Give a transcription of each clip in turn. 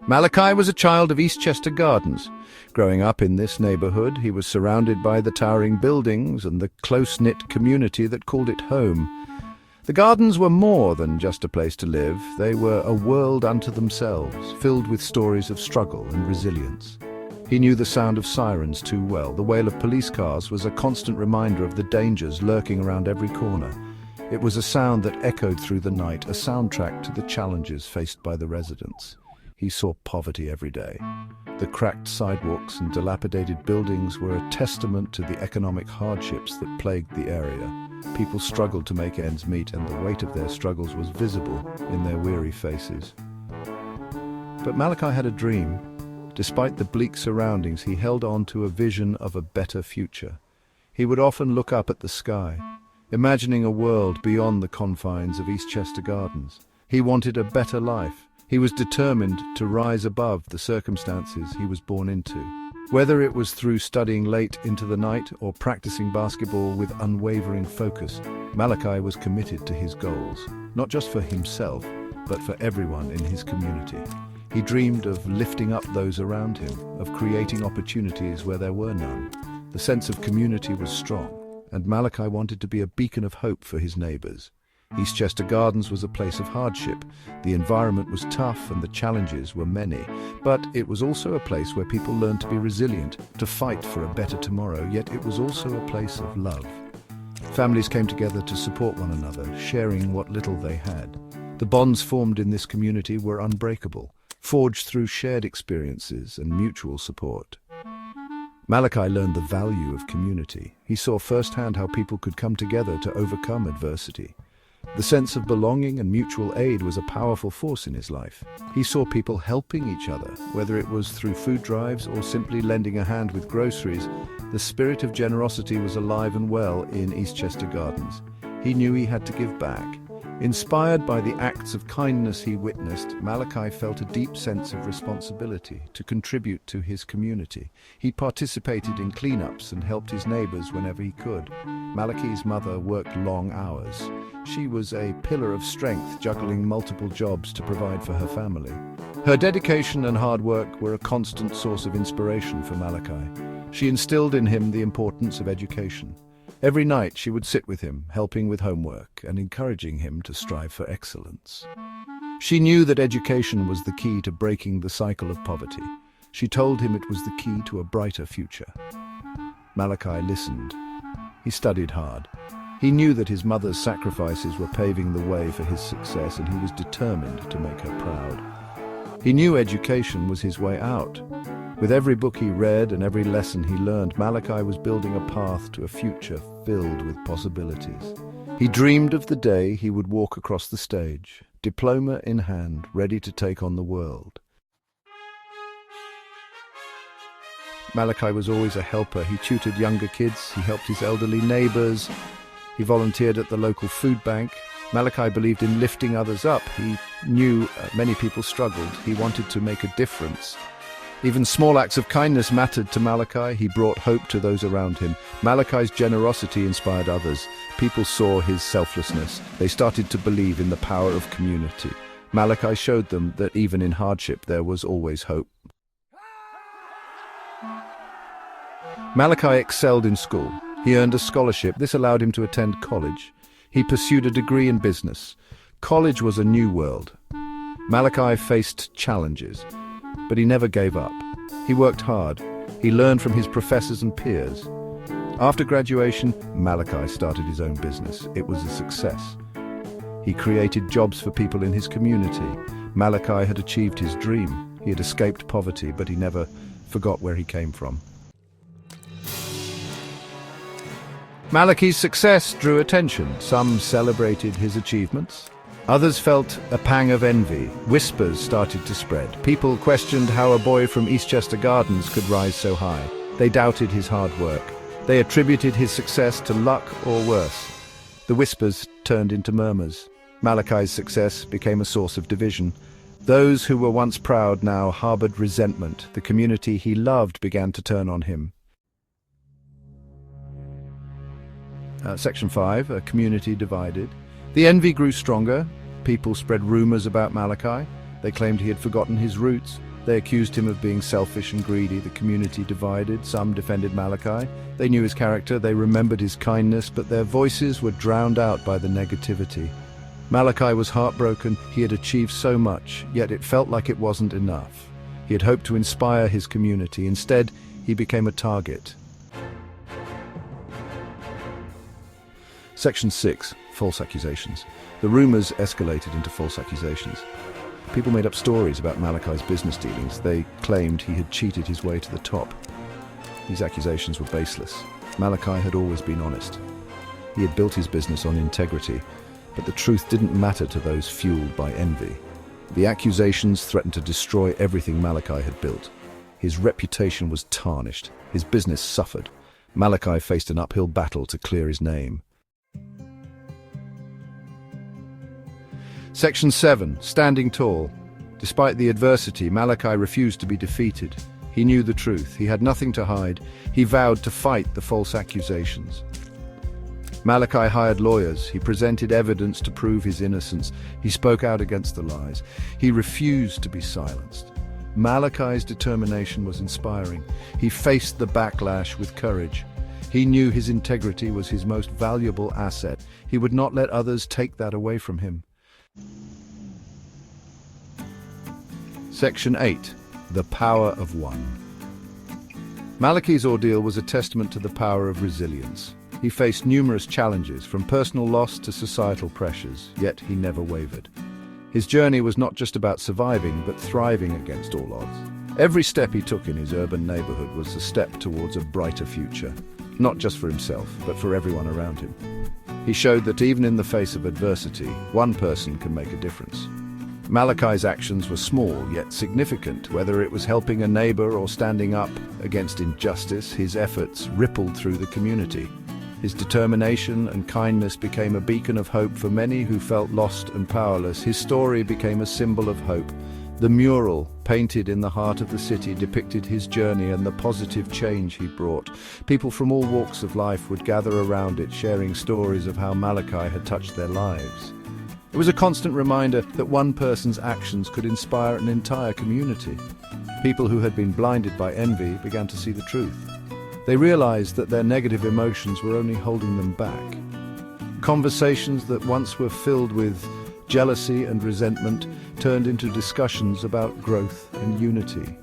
Malaki was a child of Eastchester Gardens. Growing up in this neighborhood, he was surrounded by the towering buildings and the close-knit community that called it home. The Gardens were more than just a place to live. They were a world unto themselves, filled with stories of struggle and resilience. He knew the sound of sirens too well. The wail of police cars was a constant reminder of the dangers lurking around every corner. It was a sound that echoed through the night, a soundtrack to the challenges faced by the residents. He saw poverty every day. The cracked sidewalks and dilapidated buildings were a testament to the economic hardships that plagued the area. People struggled to make ends meet, and the weight of their struggles was visible in their weary faces. But Malaki had a dream. Despite the bleak surroundings, he held on to a vision of a better future. He would often look up at the sky, imagining a world beyond the confines of Eastchester Gardens. He wanted a better life. He was determined to rise above the circumstances he was born into. Whether it was through studying late into the night or practicing basketball with unwavering focus, Malaki was committed to his goals, not just for himself, but for everyone in his community. He dreamed of lifting up those around him, of creating opportunities where there were none. The sense of community was strong, and Malaki wanted to be a beacon of hope for his neighbors. Eastchester Gardens was a place of hardship. The environment was tough and the challenges were many, but it was also a place where people learned to be resilient, to fight for a better tomorrow, yet it was also a place of love. Families came together to support one another, sharing what little they had. The bonds formed in this community were unbreakable, forged through shared experiences and mutual support. Malaki learned the value of community. He saw firsthand how people could come together to overcome adversity. The sense of belonging and mutual aid was a powerful force in his life. He saw people helping each other, whether it was through food drives or simply lending a hand with groceries. The spirit of generosity was alive and well in Eastchester Gardens. He knew he had to give back. Inspired by the acts of kindness he witnessed, Malaki felt a deep sense of responsibility to contribute to his community. He participated in cleanups and helped his neighbors whenever he could. Malaki's mother worked long hours. She was a pillar of strength, juggling multiple jobs to provide for her family. Her dedication and hard work were a constant source of inspiration for Malaki. She instilled in him the importance of education. Every night she would sit with him, helping with homework and encouraging him to strive for excellence. She knew that education was the key to breaking the cycle of poverty. She told him it was the key to a brighter future. Malaki listened. He studied hard. He knew that his mother's sacrifices were paving the way for his success, and he was determined to make her proud. He knew education was his way out. With every book he read and every lesson he learned, Malaki was building a path to a future filled with possibilities. He dreamed of the day he would walk across the stage, diploma in hand, ready to take on the world. Malaki was always a helper. He tutored younger kids, he helped his elderly neighbors, he volunteered at the local food bank. Malaki believed in lifting others up. He knew many people struggled. He wanted to make a difference. Even small acts of kindness mattered to Malaki. He brought hope to those around him. Malaki's generosity inspired others. People saw his selflessness. They started to believe in the power of community. Malaki showed them that even in hardship there was always hope. Malaki excelled in school. He earned a scholarship. This allowed him to attend college. He pursued a degree in business. College was a new world. Malaki faced challenges, but he never gave up. He worked hard. He learned from his professors and peers. After graduation, Malaki started his own business. It was a success. He created jobs for people in his community. Malaki had achieved his dream. He had escaped poverty, but he never forgot where he came from. Malaki's success drew attention. Some celebrated his achievements. Others felt a pang of envy. Whispers started to spread. People questioned how a boy from Eastchester Gardens could rise so high. They doubted his hard work. They attributed his success to luck or worse. The whispers turned into murmurs. Malaki's success became a source of division. Those who were once proud now harbored resentment. The community he loved began to turn on him. Section 5, a community divided. The envy grew stronger. People spread rumors about Malaki. They claimed he had forgotten his roots. They accused him of being selfish and greedy. The community divided. Some defended Malaki. They knew his character, they remembered his kindness, but their voices were drowned out by the negativity. Malaki was heartbroken. He had achieved so much, yet it felt like it wasn't enough. He had hoped to inspire his community. Instead, he became a target. Section 6. False accusations. The rumors escalated into false accusations. People made up stories about Malaki's business dealings. They claimed he had cheated his way to the top. These accusations were baseless. Malaki had always been honest. He had built his business on integrity, but the truth didn't matter to those fueled by envy. The accusations threatened to destroy everything Malaki had built. His reputation was tarnished. His business suffered. Malaki faced an uphill battle to clear his name. Section 7. Standing tall. Despite the adversity, Malaki refused to be defeated. He knew the truth. He had nothing to hide. He vowed to fight the false accusations. Malaki hired lawyers. He presented evidence to prove his innocence. He spoke out against the lies. He refused to be silenced. Malaki's determination was inspiring. He faced the backlash with courage. He knew his integrity was his most valuable asset. He would not let others take that away from him. Section 8. The Power of One. Malaki's ordeal was a testament to the power of resilience. He faced numerous challenges, from personal loss to societal pressures, yet he never wavered. His journey was not just about surviving, but thriving against all odds. Every step he took in his urban neighborhood was a step towards a brighter future, not just for himself, but for everyone around him. He showed that even in the face of adversity, one person can make a difference. Malaki's actions were small yet significant. Whether it was helping a neighbor or standing up against injustice, his efforts rippled through the community. His determination and kindness became a beacon of hope for many who felt lost and powerless. His story became a symbol of hope. The mural, painted in the heart of the city, depicted his journey and the positive change he brought. People from all walks of life would gather around it, sharing stories of how Malaki had touched their lives. It was a constant reminder that one person's actions could inspire an entire community. People who had been blinded by envy began to see the truth. They realized that their negative emotions were only holding them back. Conversations that once were filled with jealousy and resentment turned into discussions about growth and unity.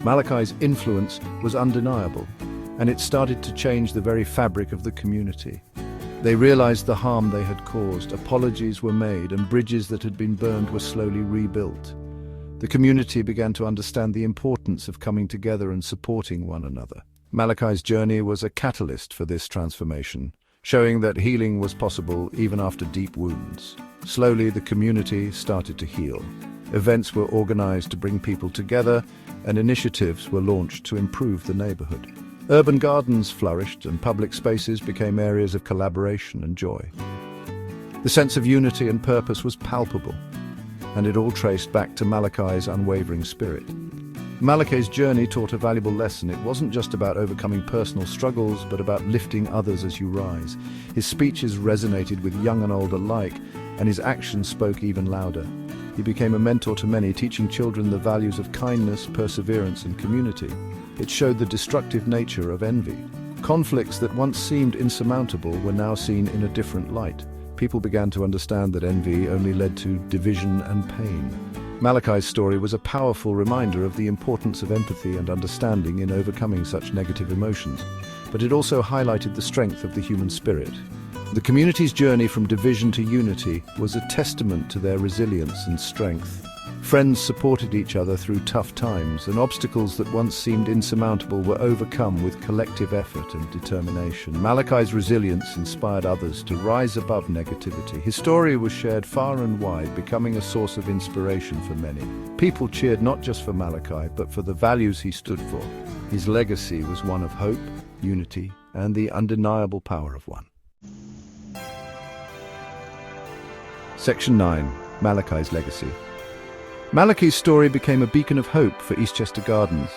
Malaki's influence was undeniable, and it started to change the very fabric of the community. They realized the harm they had caused. Apologies were made, and bridges that had been burned were slowly rebuilt. The community began to understand the importance of coming together and supporting one another. Malaki's journey was a catalyst for this transformation, showing that healing was possible even after deep wounds. Slowly, the community started to heal. Events were organized to bring people together, and initiatives were launched to improve the neighborhood. Urban gardens flourished, and public spaces became areas of collaboration and joy. The sense of unity and purpose was palpable, and it all traced back to Malaki's unwavering spirit. Malaki's journey taught a valuable lesson. It wasn't just about overcoming personal struggles, but about lifting others as you rise. His speeches resonated with young and old alike, and his actions spoke even louder. He became a mentor to many, teaching children the values of kindness, perseverance, and community. It showed the destructive nature of envy. Conflicts that once seemed insurmountable were now seen in a different light. People began to understand that envy only led to division and pain. Malaki's story was a powerful reminder of the importance of empathy and understanding in overcoming such negative emotions, but it also highlighted the strength of the human spirit. The community's journey from division to unity was a testament to their resilience and strength. Friends supported each other through tough times, and obstacles that once seemed insurmountable were overcome with collective effort and determination. Malaki's resilience inspired others to rise above negativity. His story was shared far and wide, becoming a source of inspiration for many. People cheered not just for Malaki, but for the values he stood for. His legacy was one of hope, unity, and the undeniable power of one. Section 9. Malaki's legacy. Malaki's story became a beacon of hope for Eastchester Gardens.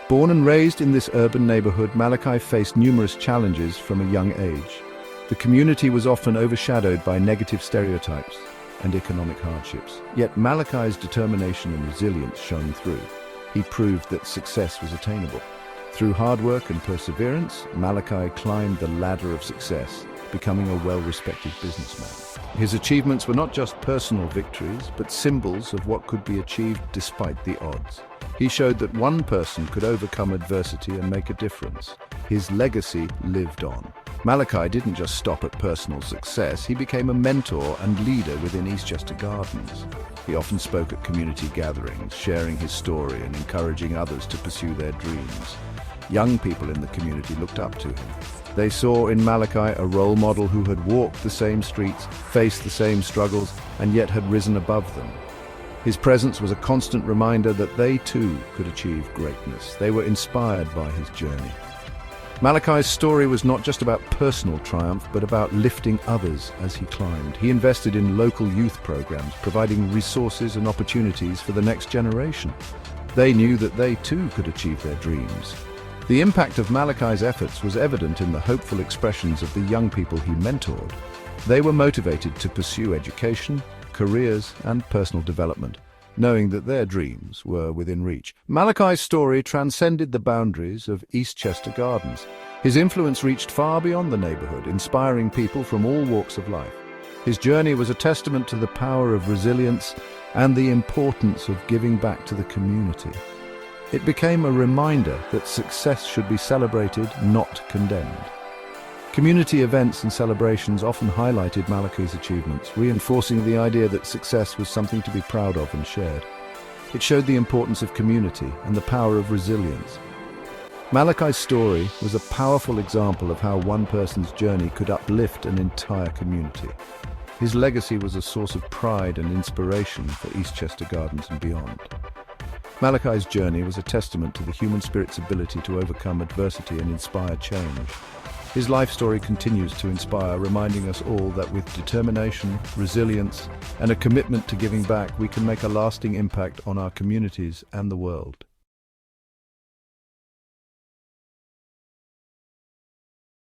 Born and raised in this urban neighborhood, Malaki faced numerous challenges from a young age. The community was often overshadowed by negative stereotypes. and economic hardships. Yet Malachi's determination and resilience shone through. He proved that success was attainable. Through hard work and perseverance, Malaki climbed the ladder of success, becoming a well-respected businessman. His achievements were not just personal victories, but symbols of what could be achieved despite the odds. He showed that one person could overcome adversity and make a difference. His legacy lived on. Malaki didn't just stop at personal success, he became a mentor and leader within Eastchester Gardens. He often spoke at community gatherings, sharing his story and encouraging others to pursue their dreams. Young people in the community looked up to him. They saw in Malaki a role model who had walked the same streets, faced the same struggles, and yet had risen above them. His presence was a constant reminder that they too could achieve greatness. They were inspired by his journey. Malachi's story was not just about personal triumph, but about lifting others as he climbed. He invested in local youth programs, providing resources and opportunities for the next generation. They knew that they too could achieve their dreams. The impact of Malachi's efforts was evident in the hopeful expressions of the young people he mentored. They were motivated to pursue education, careers, and personal development, knowing that their dreams were within reach. Malachi's story transcended the boundaries of Eastchester Gardens. His influence reached far beyond the neighborhood, inspiring people from all walks of life. His journey was a testament to the power of resilience and the importance of giving back to the community. It became a reminder that success should be celebrated, not condemned. Community events and celebrations often highlighted Malachi's achievements, reinforcing the idea that success was something to be proud of and shared. It showed the importance of community and the power of resilience. Malachi's story was a powerful example of how one person's journey could uplift an entire community. His legacy was a source of pride and inspiration for Eastchester Gardens and beyond. Malachi's journey was a testament to the human spirit's ability to overcome adversity and inspire change. His life story continues to inspire, reminding us all that with determination, resilience, and a commitment to giving back, we can make a lasting impact on our communities and the world.